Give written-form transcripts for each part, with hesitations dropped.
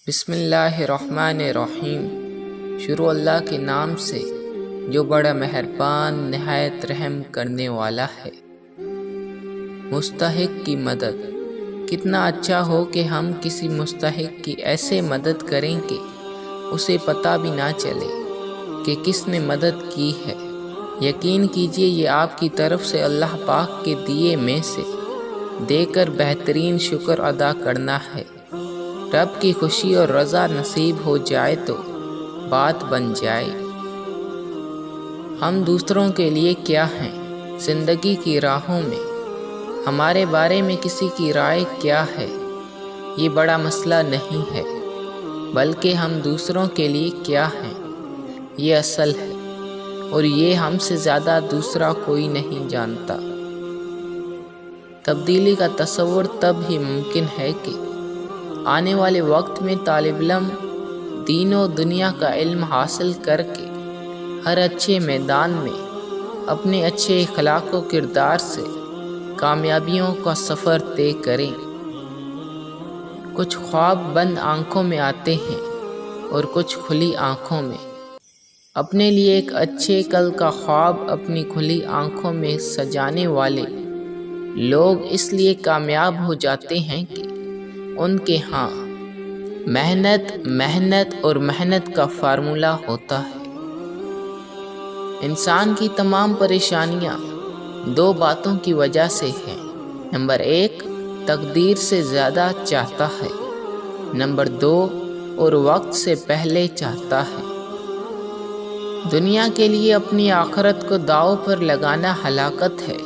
بسم اللہ الرحمن الرحیم۔ شروع اللہ کے نام سے جو بڑا مہربان نہایت رحم کرنے والا ہے۔ مستحق کی مدد۔ کتنا اچھا ہو کہ ہم کسی مستحق کی ایسے مدد کریں کہ اسے پتہ بھی نہ چلے کہ کس نے مدد کی ہے۔ یقین کیجئے یہ آپ کی طرف سے اللہ پاک کے دیے میں سے دے کر بہترین شکر ادا کرنا ہے۔ رب کی خوشی اور رضا نصیب ہو جائے تو بات بن جائے۔ ہم دوسروں کے لیے کیا ہیں؟ زندگی کی راہوں میں ہمارے بارے میں کسی کی رائے کیا ہے؟ یہ بڑا مسئلہ نہیں ہے، بلکہ ہم دوسروں کے لیے کیا ہیں یہ اصل ہے، اور یہ ہم سے زیادہ دوسرا کوئی نہیں جانتا۔ تبدیلی کا تصور تب ہی ممکن ہے کہ آنے والے وقت میں طالب علم دین و دنیا کا علم حاصل کر کے ہر اچھے میدان میں اپنے اچھے اخلاق و کردار سے کامیابیوں کا سفر طے کریں۔ کچھ خواب بند آنکھوں میں آتے ہیں اور کچھ کھلی آنکھوں میں۔ اپنے لیے ایک اچھے کل کا خواب اپنی کھلی آنکھوں میں سجانے والے لوگ اس لیے کامیاب ہو جاتے ہیں کہ ان کے ہاں محنت اور محنت کا فارمولہ ہوتا ہے۔ انسان کی تمام پریشانیاں دو باتوں کی وجہ سے ہیں۔ نمبر 1، تقدیر سے زیادہ چاہتا ہے۔ نمبر 2، اور وقت سے پہلے چاہتا ہے۔ دنیا کے لیے اپنی آخرت کو داؤ پر لگانا ہلاکت ہے۔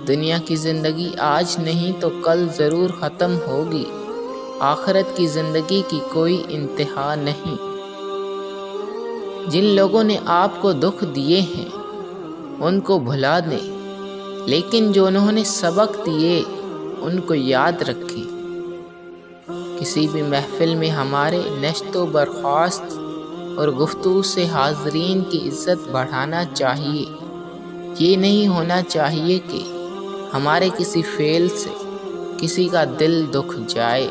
دنیا کی زندگی آج نہیں تو کل ضرور ختم ہوگی۔ آخرت کی زندگی کی کوئی انتہا نہیں۔ جن لوگوں نے آپ کو دکھ دیے ہیں ان کو بھلا دیں، لیکن جو انہوں نے سبق دیے ان کو یاد رکھیں۔ کسی بھی محفل میں ہمارے نشست و برخاست اور گفتگو سے حاضرین کی عزت بڑھانا چاہیے۔ یہ نہیں ہونا چاہیے کہ ہمارے کسی فعل سے کسی کا دل دکھ جائے۔